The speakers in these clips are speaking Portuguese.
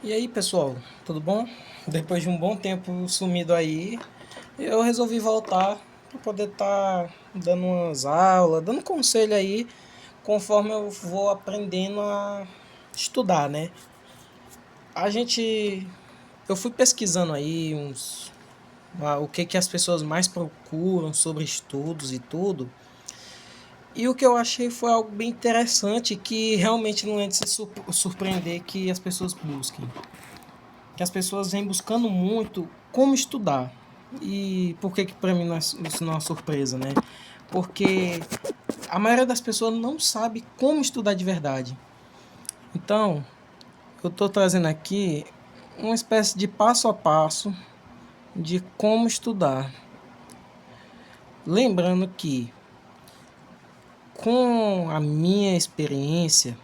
E aí, pessoal, tudo bom? Depois de um bom tempo sumido aí, eu resolvi voltar para poder estar dando umas aulas, dando conselho aí, conforme eu vou aprendendo a estudar, né? A gente, eu fui pesquisando aí o que as pessoas mais procuram sobre estudos e tudo. E o que eu achei foi algo bem interessante que realmente não é de se surpreender que as pessoas busquem. Que as pessoas vêm buscando muito como estudar. E por que para mim isso não é uma surpresa, né? Porque a maioria das pessoas não sabe como estudar de verdade. Então, eu estou trazendo aqui uma espécie de passo a passo de como estudar. Lembrando que, com a minha experiência,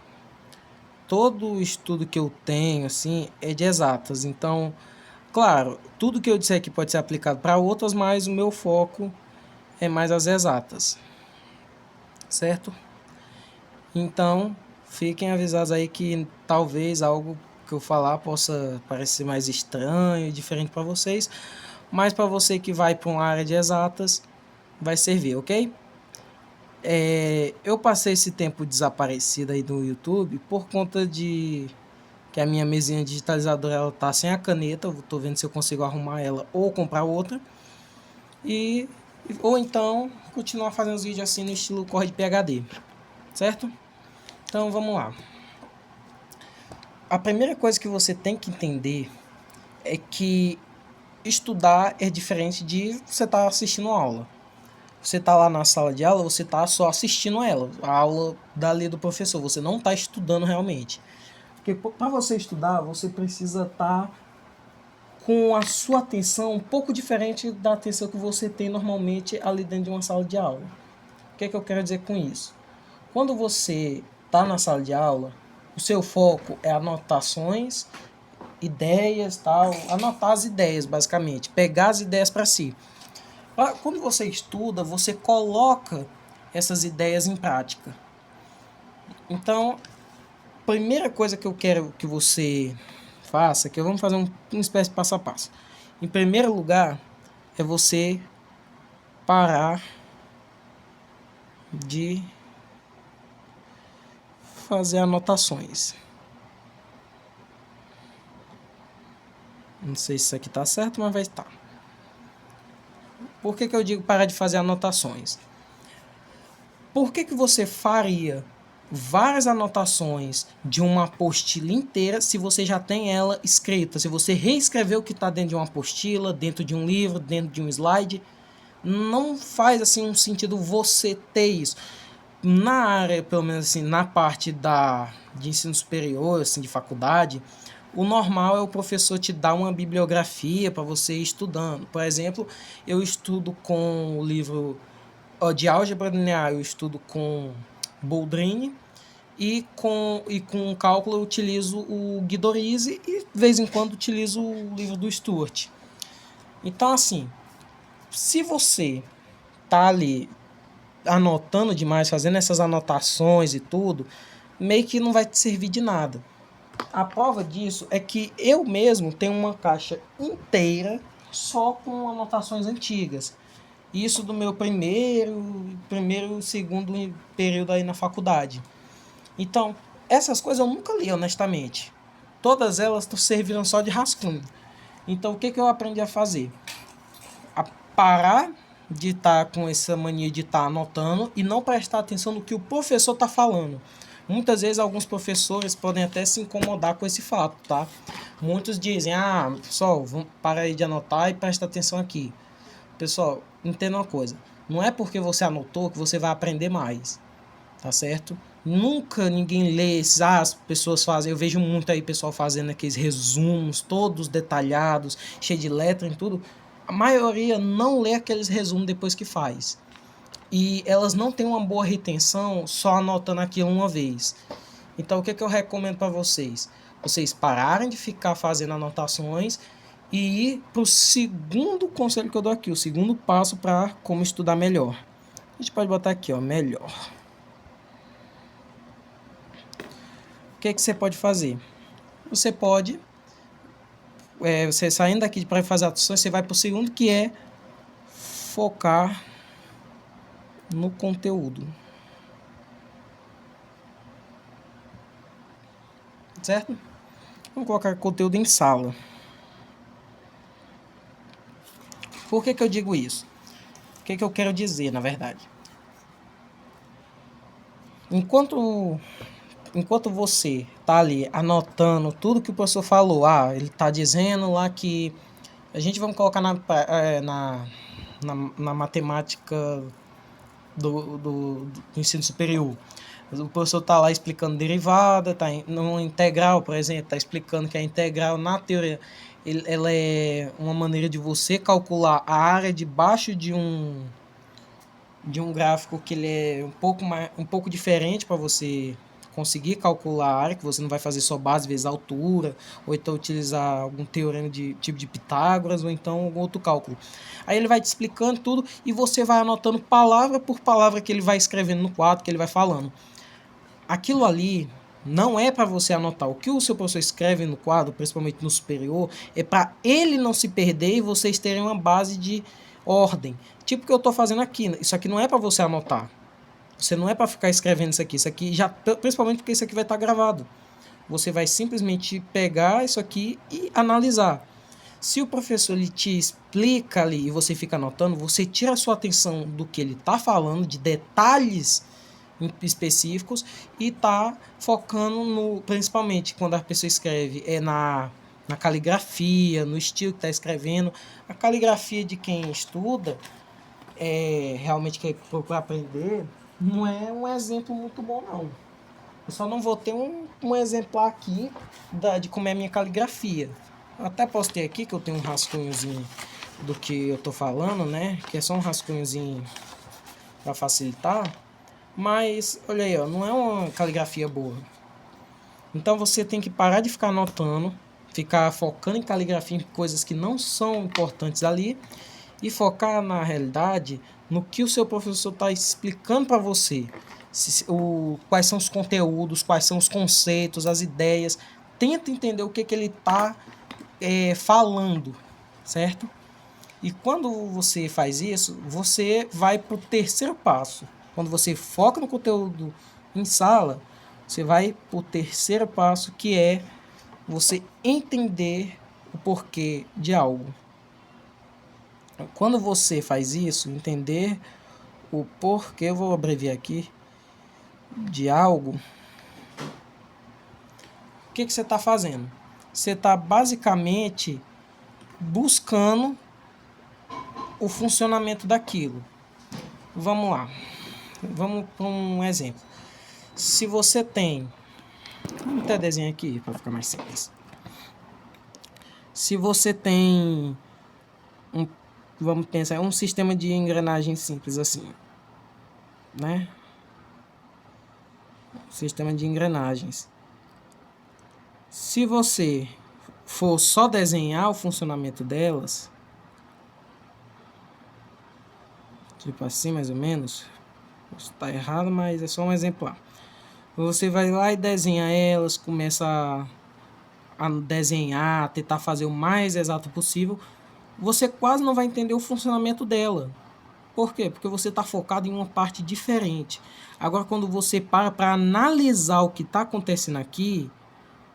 todo o estudo que eu tenho assim é de exatas. Então, claro, tudo que eu disser aqui pode ser aplicado para outras, mas o meu foco é mais as exatas, certo? Então, fiquem avisados aí que talvez algo que eu falar possa parecer mais estranho e diferente para vocês, mas para você que vai para uma área de exatas, vai servir, ok? Eu passei esse tempo desaparecido aí no YouTube por conta de que a minha mesinha digitalizadora ela tá sem a caneta, eu tô vendo se eu consigo arrumar ela ou comprar outra. E ou então continuar fazendo os vídeos assim no estilo Corre de PHD, certo? Então vamos lá. A primeira coisa que você tem que entender é que estudar é diferente de você estar assistindo aula. Você está lá na sala de aula, você está só assistindo ela, a aula dali do professor, você não está estudando realmente. Porque para você estudar, você precisa estar com a sua atenção um pouco diferente da atenção que você tem normalmente ali dentro de uma sala de aula. O que eu quero dizer com isso? Quando você está na sala de aula, o seu foco é anotações, ideias, tal, anotar as ideias basicamente, pegar as ideias para si. Quando você estuda, você coloca essas ideias em prática. Então, a primeira coisa que eu quero que você faça, que vamos fazer uma espécie de passo a passo. Em primeiro lugar, é você parar de fazer anotações. Não sei se isso aqui está certo, mas vai estar. Por que eu digo parar de fazer anotações? Por que você faria várias anotações de uma apostila inteira se você já tem ela escrita? Se você reescreveu o que está dentro de uma apostila, dentro de um livro, dentro de um slide, não faz assim um sentido você ter isso. Na área, pelo menos assim, na parte de ensino superior, assim, de faculdade, o normal é o professor te dar uma bibliografia para você ir estudando. Por exemplo, eu estudo com o livro de álgebra linear, eu estudo com Boldrini, e com cálculo eu utilizo o Guidorize e de vez em quando utilizo o livro do Stuart. Então, assim, se você tá ali anotando demais, fazendo essas anotações e tudo, meio que não vai te servir de nada. A prova disso é que eu mesmo tenho uma caixa inteira só com anotações antigas. Isso do meu primeiro, segundo período aí na faculdade. Então, essas coisas eu nunca li, honestamente. Todas elas serviram só de rascunho. Então, o que eu aprendi a fazer? A parar de estar com essa mania de estar anotando e não prestar atenção no que o professor está falando. Muitas vezes alguns professores podem até se incomodar com esse fato, tá? Muitos dizem, pessoal, vamos parar aí de anotar e presta atenção aqui. Pessoal, entenda uma coisa, não é porque você anotou que você vai aprender mais, tá certo? Nunca ninguém lê esses, as pessoas fazem, eu vejo muito aí pessoal fazendo aqueles resumos todos detalhados, cheio de letra e tudo. A maioria não lê aqueles resumos depois que faz. E elas não têm uma boa retenção só anotando aquilo uma vez. Então o que eu recomendo para vocês? Vocês pararem de ficar fazendo anotações e ir para o segundo conselho que eu dou aqui, o segundo passo para como estudar melhor. A gente pode botar aqui, ó, melhor. O que você pode fazer? Você pode você saindo daqui para fazer ações, você vai para o segundo, que é focar no conteúdo. Certo? Vamos colocar conteúdo em sala. Por que eu digo isso? O que eu quero dizer, na verdade? Enquanto você tá ali anotando tudo que o professor falou, ele tá dizendo lá que a gente vamos colocar na matemática do ensino superior. O professor está lá explicando derivada, tá no integral, por exemplo, está explicando que a integral, na teoria, ela é uma maneira de você calcular a área debaixo de um gráfico que ele é um pouco diferente para você conseguir calcular a área, que você não vai fazer só base vezes altura, ou então utilizar algum teorema de tipo de Pitágoras, ou então algum outro cálculo. Aí ele vai te explicando tudo e você vai anotando palavra por palavra que ele vai escrevendo no quadro, que ele vai falando. Aquilo ali não é para você anotar. O que o seu professor escreve no quadro, principalmente no superior, é para ele não se perder e vocês terem uma base de ordem. Tipo o que eu estou fazendo aqui. Isso aqui não é para você anotar. Você não é para ficar escrevendo isso aqui. Isso aqui já, principalmente porque isso aqui vai estar gravado. Você vai simplesmente pegar isso aqui e analisar. Se o professor ele te explica ali e você fica anotando, você tira a sua atenção do que ele está falando, de detalhes específicos, e tá focando no, principalmente quando a pessoa escreve, na caligrafia, no estilo que está escrevendo. A caligrafia de quem estuda, realmente quer procurar aprender, não é um exemplo muito bom, não. Eu só não vou ter um exemplar aqui de como é a minha caligrafia. Eu até postei aqui que eu tenho um rascunhozinho do que eu tô falando, né? Que é só um rascunhozinho para facilitar. Mas, olha aí, ó, não é uma caligrafia boa. Então você tem que parar de ficar anotando, ficar focando em caligrafia, em coisas que não são importantes ali, e focar na realidade no que o seu professor está explicando para você. Quais são os conteúdos, quais são os conceitos, as ideias. Tenta entender o que ele está falando, certo? E quando você faz isso, você vai para o terceiro passo. Quando você foca no conteúdo em sala, você vai para o terceiro passo, que é você entender o porquê de algo. Quando você faz isso, entender o porquê, eu vou abreviar aqui, de algo, o que você está fazendo? Você está basicamente buscando o funcionamento daquilo. Vamos lá. Vamos para um exemplo. Se você tem... Vamos até desenhar aqui para ficar mais simples. Se você tem vamos pensar, um sistema de engrenagem simples assim, né? Sistema de engrenagens. Se você for só desenhar o funcionamento delas, tipo assim mais ou menos, está errado, mas é só um exemplar. Você vai lá e desenha elas, começa a desenhar, tentar fazer o mais exato possível, você quase não vai entender o funcionamento dela. Por quê? Porque você está focado em uma parte diferente. Agora, quando você para analisar o que está acontecendo aqui,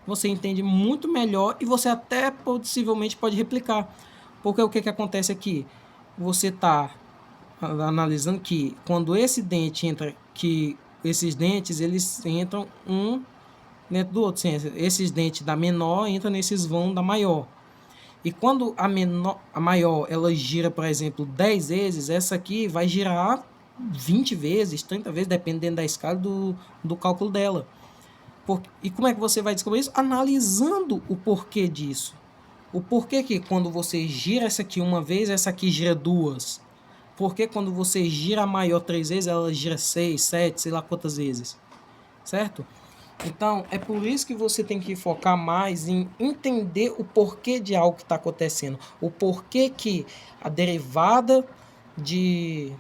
você entende muito melhor e você até possivelmente pode replicar. Porque o que acontece aqui? Você está analisando que quando esse dente entra, que esses dentes eles entram um dentro do outro. Esses dentes da menor entram nesses vão da maior. E quando a maior ela gira, por exemplo, 10 vezes, essa aqui vai girar 20 vezes, 30 vezes, dependendo da escala do cálculo dela. E como é que você vai descobrir isso? Analisando o porquê disso. O porquê que quando você gira essa aqui uma vez, essa aqui gira duas. Porque quando você gira a maior 3 vezes, ela gira 6, 7, sei lá quantas vezes. Certo? Então, é por isso que você tem que focar mais em entender o porquê de algo que está acontecendo. O porquê que a derivada de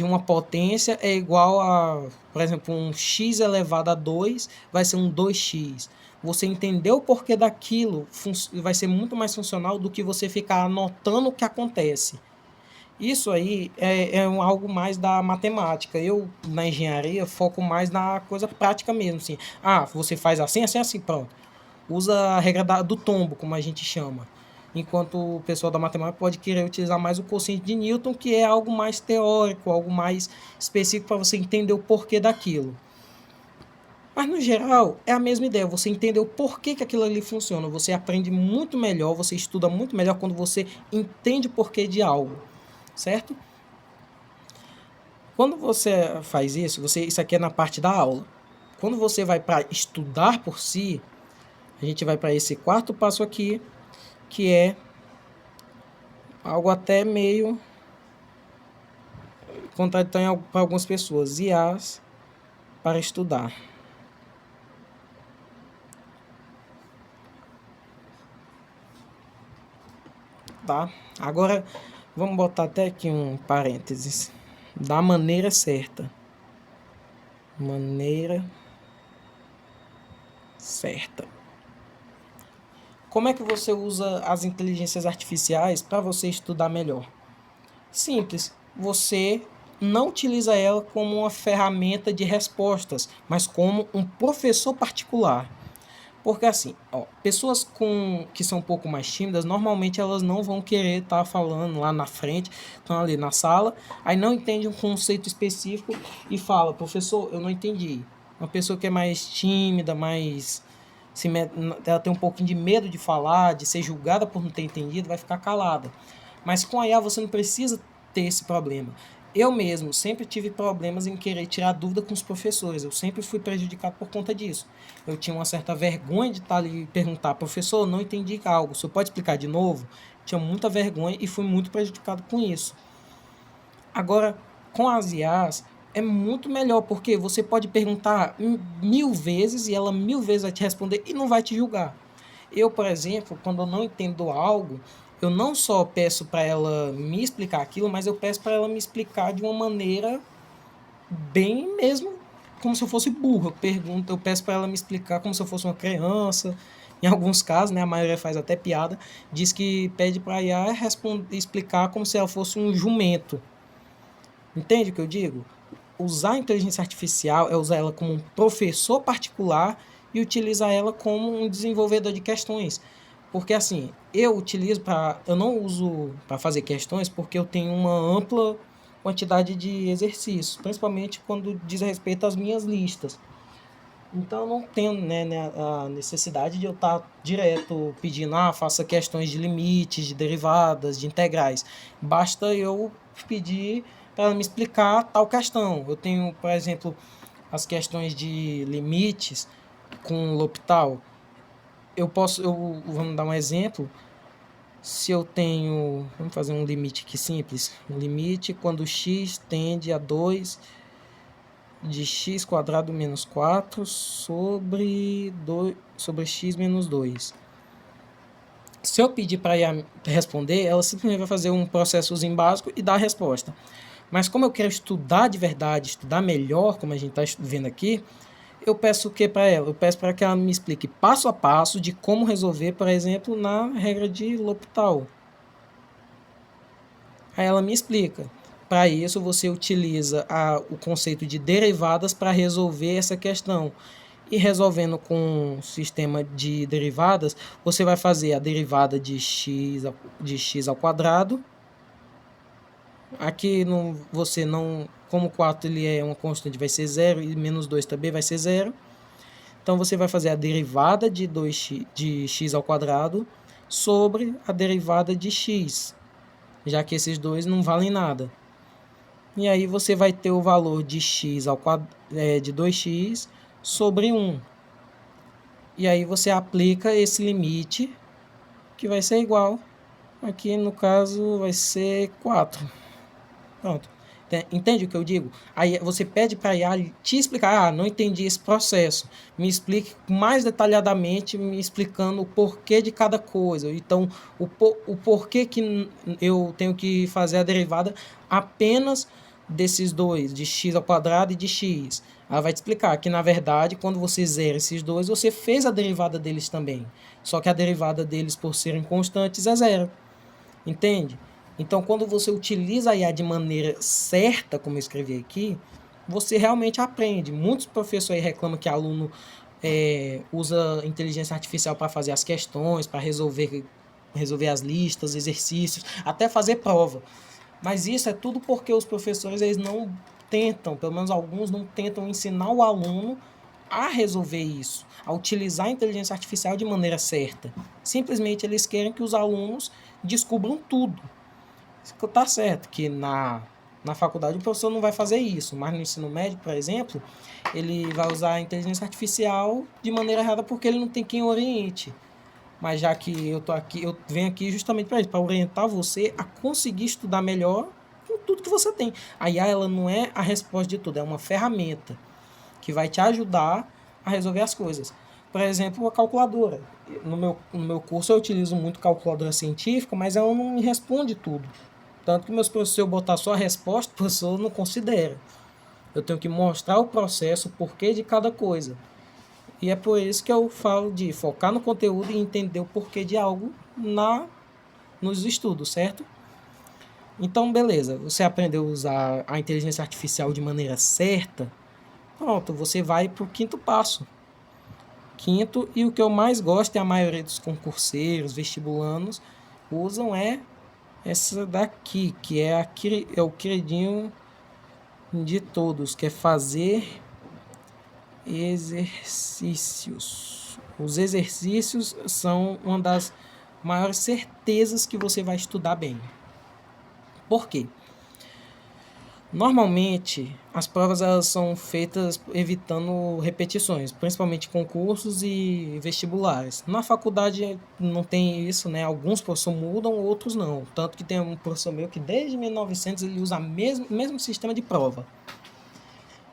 uma potência é igual a, por exemplo, um x elevado a 2 vai ser um 2x. Você entender o porquê daquilo vai ser muito mais funcional do que você ficar anotando o que acontece. Isso aí é algo mais da matemática. Eu, na engenharia, foco mais na coisa prática mesmo, assim. Você faz assim, assim, assim, pronto. Usa a regra do tombo, como a gente chama. Enquanto o pessoal da matemática pode querer utilizar mais o quociente de Newton, que é algo mais teórico, algo mais específico para você entender o porquê daquilo. Mas, no geral, é a mesma ideia. Você entender o porquê que aquilo ali funciona. Você aprende muito melhor, você estuda muito melhor quando você entende o porquê de algo, certo? Quando você faz isso, isso aqui é na parte da aula. Quando você vai para estudar por si, a gente vai para esse quarto passo aqui, que é algo até meio contraditório para algumas pessoas. IAs para estudar. Tá? Agora, vamos botar até aqui um parênteses. Da maneira certa. Maneira certa. Como é que você usa as inteligências artificiais para você estudar melhor? Simples. Você não utiliza ela como uma ferramenta de respostas, mas como um professor particular. Porque assim, pessoas que são um pouco mais tímidas, normalmente elas não vão querer estar falando lá na frente, estão ali na sala, aí não entende um conceito específico e fala, professor, eu não entendi. Uma pessoa que é mais tímida, ela tem um pouquinho de medo de falar, de ser julgada por não ter entendido, vai ficar calada. Mas com a IA você não precisa ter esse problema. Eu mesmo sempre tive problemas em querer tirar dúvida com os professores. Eu sempre fui prejudicado por conta disso. Eu tinha uma certa vergonha de estar ali e perguntar, professor, não entendi algo, o senhor pode explicar de novo? Tinha muita vergonha e fui muito prejudicado com isso. Agora, com as IAs, é muito melhor, porque você pode perguntar 1000 vezes e ela 1000 vezes vai te responder e não vai te julgar. Eu, por exemplo, quando eu não entendo algo, eu não só peço para ela me explicar aquilo, mas eu peço para ela me explicar de uma maneira bem mesmo como se eu fosse burro. Eu peço para ela me explicar como se eu fosse uma criança. Em alguns casos, né, a maioria faz até piada, diz que pede para a IA explicar como se ela fosse um jumento. Entende o que eu digo? Usar a inteligência artificial é usar ela como um professor particular e utilizar ela como um desenvolvedor de questões. Porque assim, eu não uso para fazer questões porque eu tenho uma ampla quantidade de exercícios, principalmente quando diz respeito às minhas listas. Então eu não tenho, né, a necessidade de eu estar direto pedindo, faça questões de limites, de derivadas, de integrais. Basta eu pedir para ela me explicar tal questão. Eu tenho, por exemplo, as questões de limites com L'Hopital. Vamos dar um exemplo. Se eu tenho, vamos fazer um limite aqui simples. Um limite quando x tende a 2 de x quadrado menos 4 sobre x menos 2. Se eu pedir para IA responder, ela simplesmente vai fazer um processozinho básico e dar a resposta. Mas como eu quero estudar de verdade, estudar melhor, como a gente está vendo aqui, eu peço o que para ela? Eu peço para que ela me explique passo a passo de como resolver, por exemplo, na regra de L'Hopital. Aí ela me explica. Para isso, você utiliza o conceito de derivadas para resolver essa questão. E resolvendo com um sistema de derivadas, você vai fazer a derivada de x ao quadrado. Aqui você não, como o 4 ele é uma constante, vai ser 0 e menos 2 também vai ser 0. Então você vai fazer a derivada de x ao quadrado sobre a derivada de x, já que esses dois não valem nada. E aí você vai ter o valor de x de 2x sobre 1. E aí você aplica esse limite, que vai ser igual, aqui no caso vai ser 4. Pronto. Entende o que eu digo? Aí você pede para a IA te explicar, não entendi esse processo. Me explique mais detalhadamente, me explicando o porquê de cada coisa. Então, o porquê que eu tenho que fazer a derivada apenas desses dois, de x ao quadrado e de x. Ela vai te explicar que, na verdade, quando você zera esses dois, você fez a derivada deles também. Só que a derivada deles, por serem constantes, é zero. Entende? Então, quando você utiliza a IA de maneira certa, como eu escrevi aqui, você realmente aprende. Muitos professores reclamam que aluno usa inteligência artificial para fazer as questões, para resolver as listas, exercícios, até fazer prova. Mas isso é tudo porque os professores eles não tentam, pelo menos alguns não tentam ensinar o aluno a resolver isso, a utilizar a inteligência artificial de maneira certa. Simplesmente eles querem que os alunos descubram tudo. Tá certo que na faculdade o professor não vai fazer isso, mas no ensino médio, por exemplo, ele vai usar a inteligência artificial de maneira errada porque ele não tem quem oriente. Mas já que eu tô aqui, eu venho aqui justamente para isso, para orientar você a conseguir estudar melhor com tudo que você tem. A IA, ela não é a resposta de tudo, é uma ferramenta que vai te ajudar a resolver as coisas. Por exemplo, a calculadora. No meu curso eu utilizo muito calculadora científica, mas ela não me responde tudo. Tanto que meus professores, se eu botar só a resposta, o professor não considera. Eu tenho que mostrar o processo, o porquê de cada coisa. E é por isso que eu falo de focar no conteúdo e entender o porquê de algo nos estudos, certo? Então, beleza, você aprendeu a usar a inteligência artificial de maneira certa, pronto, você vai para o quinto passo. Quinto, e o que eu mais gosto, e a maioria dos concurseiros, vestibulandos, usam essa daqui, que é o queridinho de todos, que é fazer exercícios. Os exercícios são uma das maiores certezas que você vai estudar bem. Por quê? Normalmente, as provas elas são feitas evitando repetições, principalmente concursos e vestibulares. Na faculdade não tem isso, né? Alguns professores mudam, outros não. Tanto que tem um professor meu que desde 1900 ele usa o mesmo sistema de prova.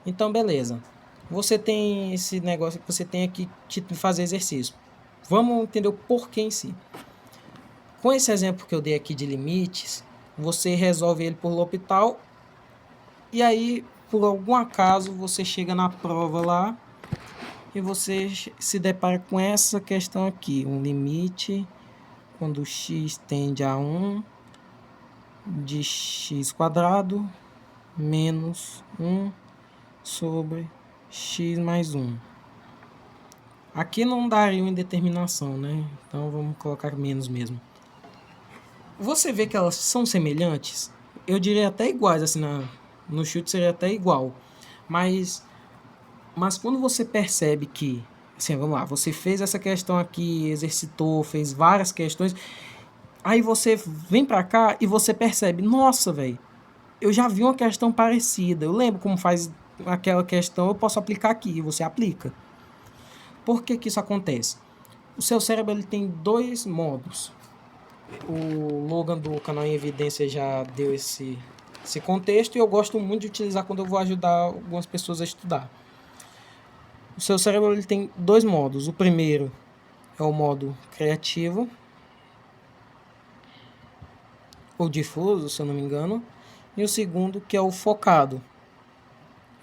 Então, beleza. Você tem esse negócio que você tem aqui de fazer exercício. Vamos entender o porquê em si. Com esse exemplo que eu dei aqui de limites, você resolve ele por L'Hopital e aí, por algum acaso, você chega na prova lá e você se depara com essa questão aqui. Um limite quando x tende a 1 de x quadrado menos 1 sobre x mais 1. Aqui não daria uma indeterminação, né? Então vamos colocar menos mesmo. Você vê que elas são semelhantes? Eu diria até iguais, assim, no chute seria até igual. Mas quando você percebe que, assim, vamos lá, você fez essa questão aqui, exercitou, fez várias questões, aí você vem pra cá e você percebe, nossa, velho, eu já vi uma questão parecida, eu lembro como faz aquela questão, eu posso aplicar aqui, e você aplica. Por que que isso acontece? O seu cérebro ele tem dois modos. O Logan do canal Em Evidência já deu esse contexto e eu gosto muito de utilizar quando eu vou ajudar algumas pessoas a estudar. O seu cérebro ele tem dois modos. O primeiro é o modo criativo, ou difuso, se eu não me engano, e o segundo que é o focado.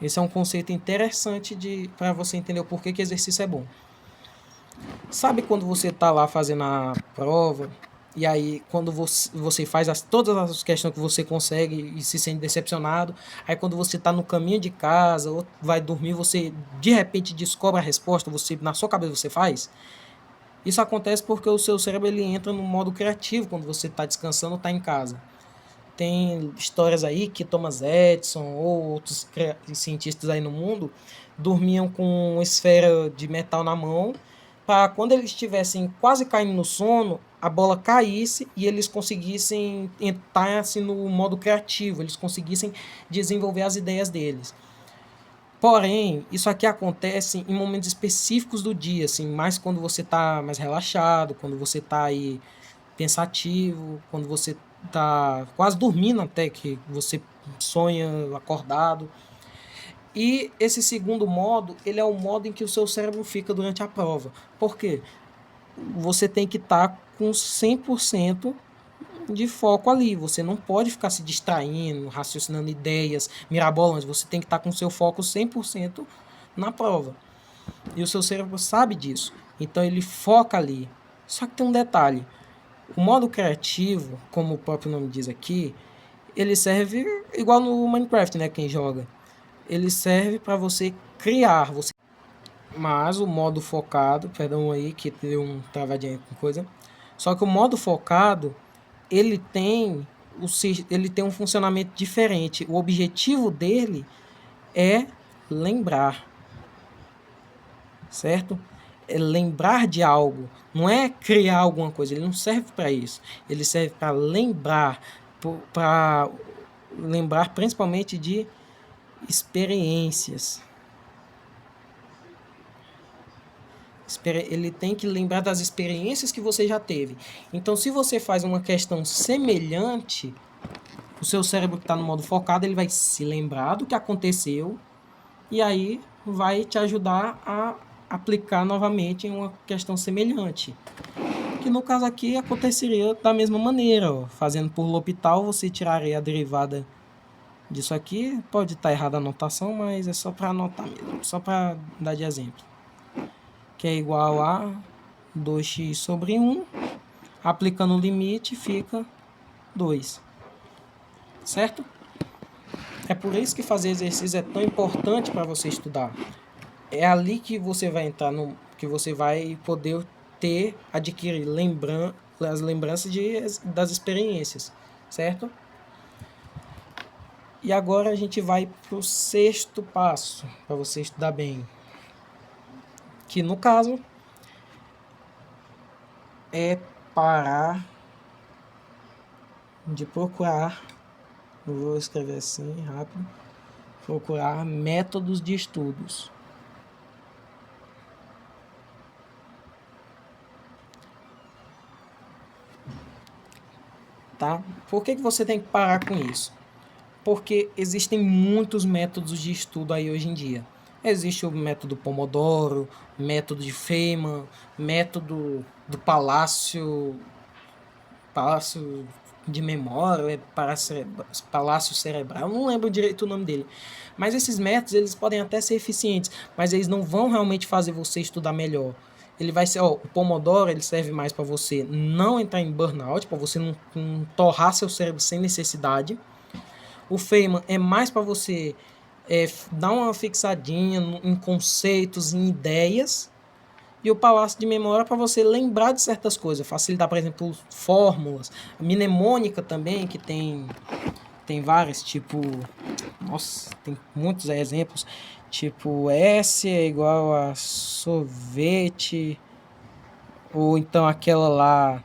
Esse é um conceito interessante para você entender o porquê que exercício é bom. Sabe quando você está lá fazendo a prova e aí quando você faz todas as questões que você consegue e se sente decepcionado, aí quando você está no caminho de casa ou vai dormir, você de repente descobre a resposta, você na sua cabeça você faz? Isso acontece porque o seu cérebro ele entra no modo criativo quando você está descansando ou está em casa. Tem histórias aí que Thomas Edison ou outros cientistas aí no mundo dormiam com uma esfera de metal na mão para quando eles estivessem quase caindo no sono, a bola caísse e eles conseguissem entrar assim, no modo criativo, eles conseguissem desenvolver as ideias deles. Porém, isso aqui acontece em momentos específicos do dia, assim, mais quando você está mais relaxado, quando você está aí pensativo, quando você está quase dormindo até, que você sonha acordado. E esse segundo modo, ele é o modo em que o seu cérebro fica durante a prova. Por quê? Você tem que estar com 100% de foco ali. Você não pode ficar se distraindo, raciocinando ideias mirabolantes. Você tem que estar com seu foco 100% na prova. E o seu cérebro sabe disso. Então ele foca ali. Só que tem um detalhe. O modo criativo, como o próprio nome diz aqui, ele serve igual no Minecraft, né? Quem joga. Ele serve para você criar. Mas o modo focado, perdão aí que deu um travadinho com coisa. Só que o modo focado, ele tem um funcionamento diferente. O objetivo dele é lembrar, certo? É lembrar de algo, não é criar alguma coisa. Ele não serve para isso. Ele serve para lembrar principalmente de experiências. Ele tem que lembrar das experiências que você já teve. Então, se você faz uma questão semelhante, o seu cérebro que está no modo focado, ele vai se lembrar do que aconteceu e aí vai te ajudar a aplicar novamente em uma questão semelhante. Que no caso aqui aconteceria da mesma maneira, ó. Fazendo por L'Hopital, você tiraria a derivada disso aqui. Pode estar errada a anotação, mas é só para anotar mesmo, só para dar de exemplo. Que é igual a 2x sobre 1. Aplicando o limite, fica 2. Certo? É por isso que fazer exercício é tão importante para você estudar. É ali que você vai entrar que você vai poder adquirir as lembranças das experiências, certo? E agora a gente vai para o 6º passo para você estudar bem, que no caso é parar de procurar, eu vou escrever assim rápido, procurar métodos de estudos. Tá? Por que você tem que parar com isso? Porque existem muitos métodos de estudo aí hoje em dia. Existe o método Pomodoro, método de Feynman, método do Palácio de Memória, Palácio Cerebral, não lembro direito o nome dele. Mas esses métodos, eles podem até ser eficientes, mas eles não vão realmente fazer você estudar melhor. Ele vai ser, o Pomodoro, ele serve mais para você não entrar em burnout, para você não torrar seu cérebro sem necessidade. O Feynman é mais para você dar uma fixadinha em conceitos, em ideias. E o Palácio de Memória para você lembrar de certas coisas, facilitar, por exemplo, fórmulas. A mnemônica também, que tem várias, tipo... Nossa, tem muitos exemplos. Tipo, S é igual a sorvete. Ou então aquela lá...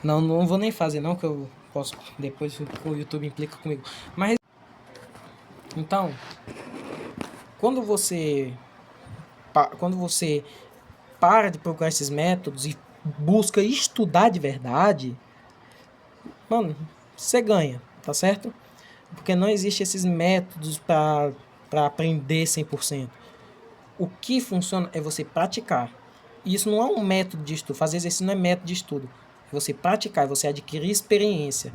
Não vou nem fazer não, que eu posso... Depois o YouTube implica comigo. Mas... Então... Quando você para de procurar esses métodos e busca estudar de verdade, mano, você ganha, tá certo? Porque não existe esses métodos para aprender 100%. O que funciona é você praticar. E isso não é um método de estudo. Fazer exercício não é método de estudo. É você praticar, é você adquirir experiência.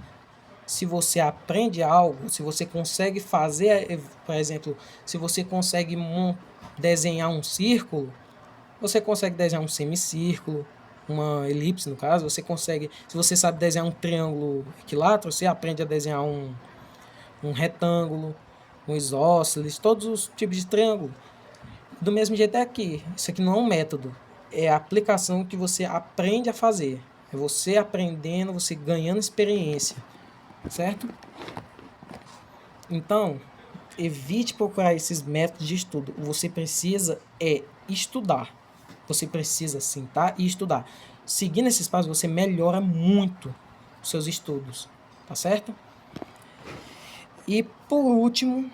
Se você aprende algo, se você consegue fazer, por exemplo, se você consegue desenhar um círculo, você consegue desenhar um semicírculo, uma elipse no caso, você consegue, se você sabe desenhar um triângulo equilátero, você aprende a desenhar um retângulo, um isósceles, todos os tipos de triângulo. Do mesmo jeito é aqui, isso aqui não é um método, é a aplicação que você aprende a fazer, é você aprendendo, você ganhando experiência, certo? Então, evite procurar esses métodos de estudo, você precisa estudar. Você precisa sentar e estudar. Seguindo esses passos, você melhora muito os seus estudos, tá certo? E por último,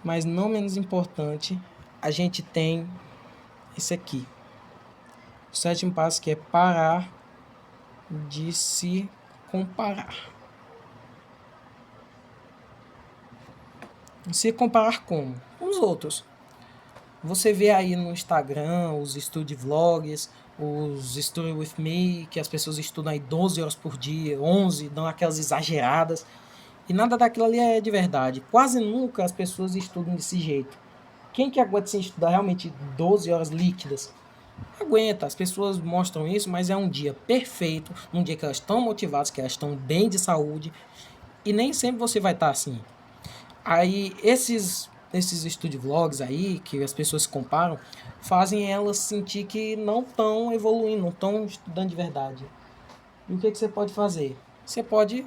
mas não menos importante, a gente tem esse aqui. O 7º passo, que é parar de se comparar. Se comparar como? Com os outros. Você vê aí no Instagram os estúdio vlogs, os Study With Me, que as pessoas estudam aí 12 horas por dia, 11, dão aquelas exageradas. E nada daquilo ali é de verdade. Quase nunca as pessoas estudam desse jeito. Quem que aguenta sem estudar realmente 12 horas líquidas? Aguenta, as pessoas mostram isso, mas é um dia perfeito, um dia que elas estão motivadas, que elas estão bem de saúde, e nem sempre você vai estar assim. Aí esses study vlogs aí, que as pessoas se comparam, fazem elas sentir que não estão evoluindo, não estão estudando de verdade. E o que você pode fazer? Você pode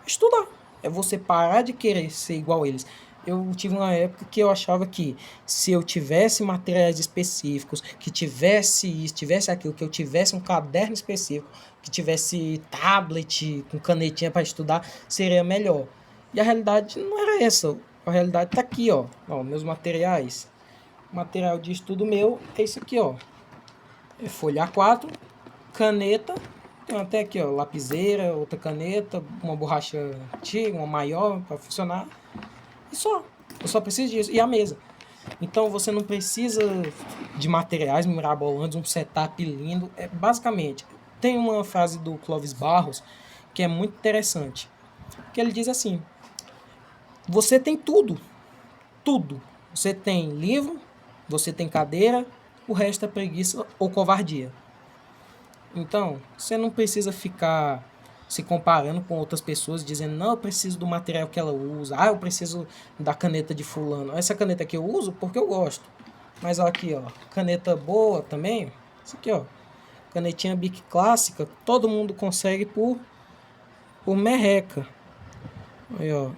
estudar. É você parar de querer ser igual a eles. Eu tive uma época que eu achava que se eu tivesse materiais específicos, que tivesse isso, tivesse aquilo, que eu tivesse um caderno específico, que tivesse tablet com canetinha para estudar, seria melhor. E a realidade não era essa. A realidade tá aqui, ó. Ó, meus materiais. O material de estudo meu é isso aqui, ó. É folha A4, caneta, tem até aqui, ó, lapiseira, outra caneta, uma borracha antiga, uma maior para funcionar. E só. Eu só preciso disso. E a mesa. Então você não precisa de materiais mirabolantes, um setup lindo. É, basicamente, tem uma frase do Clóvis Barros que é muito interessante. Que ele diz assim: você tem tudo. Tudo. Você tem livro, você tem cadeira, o resto é preguiça ou covardia. Então, você não precisa ficar se comparando com outras pessoas, dizendo, não, eu preciso do material que ela usa, eu preciso da caneta de fulano. Essa caneta aqui eu uso porque eu gosto. Mas olha aqui, ó, caneta boa também, isso aqui, ó, canetinha Bic clássica, todo mundo consegue por merreca. Aí, ó.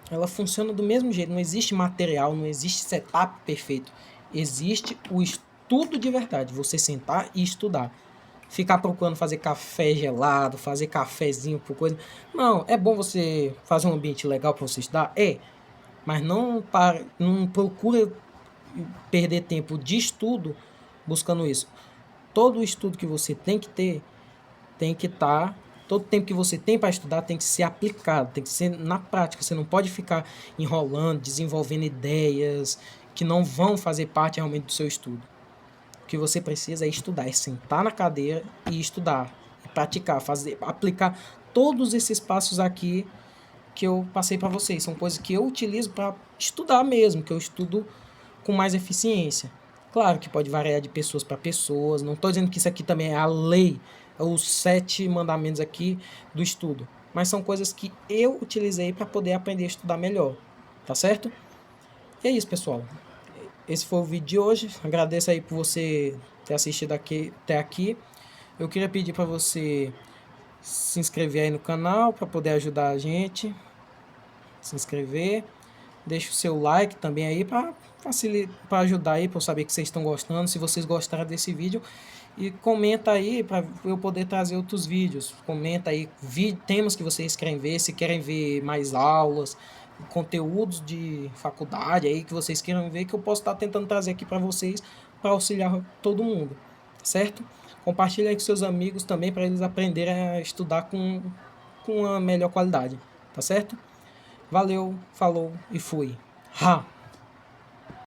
Ela funciona do mesmo jeito, não existe material, não existe setup perfeito. Existe o estudo de verdade, você sentar e estudar. Ficar procurando fazer café gelado, fazer cafezinho por coisa. Não, é bom você fazer um ambiente legal para você estudar, mas não procura perder tempo de estudo buscando isso. Todo o estudo que você tem que ter, tem que estar, todo tempo que você tem para estudar tem que ser aplicado, tem que ser na prática. Você não pode ficar enrolando, desenvolvendo ideias que não vão fazer parte realmente do seu estudo. O que você precisa é estudar, é sentar na cadeira e estudar, e praticar, fazer, aplicar todos esses passos aqui que eu passei para vocês. São coisas que eu utilizo para estudar mesmo, que eu estudo com mais eficiência. Claro que pode variar de pessoas para pessoas. Não estou dizendo que isso aqui também é a lei, é os 7 mandamentos aqui do estudo. Mas são coisas que eu utilizei para poder aprender a estudar melhor. Tá certo? E é isso, pessoal. Esse foi o vídeo de hoje. Agradeço aí por você ter assistido até aqui. Eu queria pedir para você se inscrever aí no canal para poder ajudar a gente. Se inscrever. Deixa o seu like também aí para ajudar aí, para eu saber que vocês estão gostando, se vocês gostaram desse vídeo. E comenta aí para eu poder trazer outros vídeos. Comenta aí temas que vocês querem ver, se querem ver mais aulas, conteúdos de faculdade aí que vocês queiram ver, que eu posso estar tentando trazer aqui para vocês, para auxiliar todo mundo, certo? Compartilhe aí com seus amigos também para eles aprenderem a estudar com uma melhor qualidade, tá certo? Valeu, falou e fui. Ha!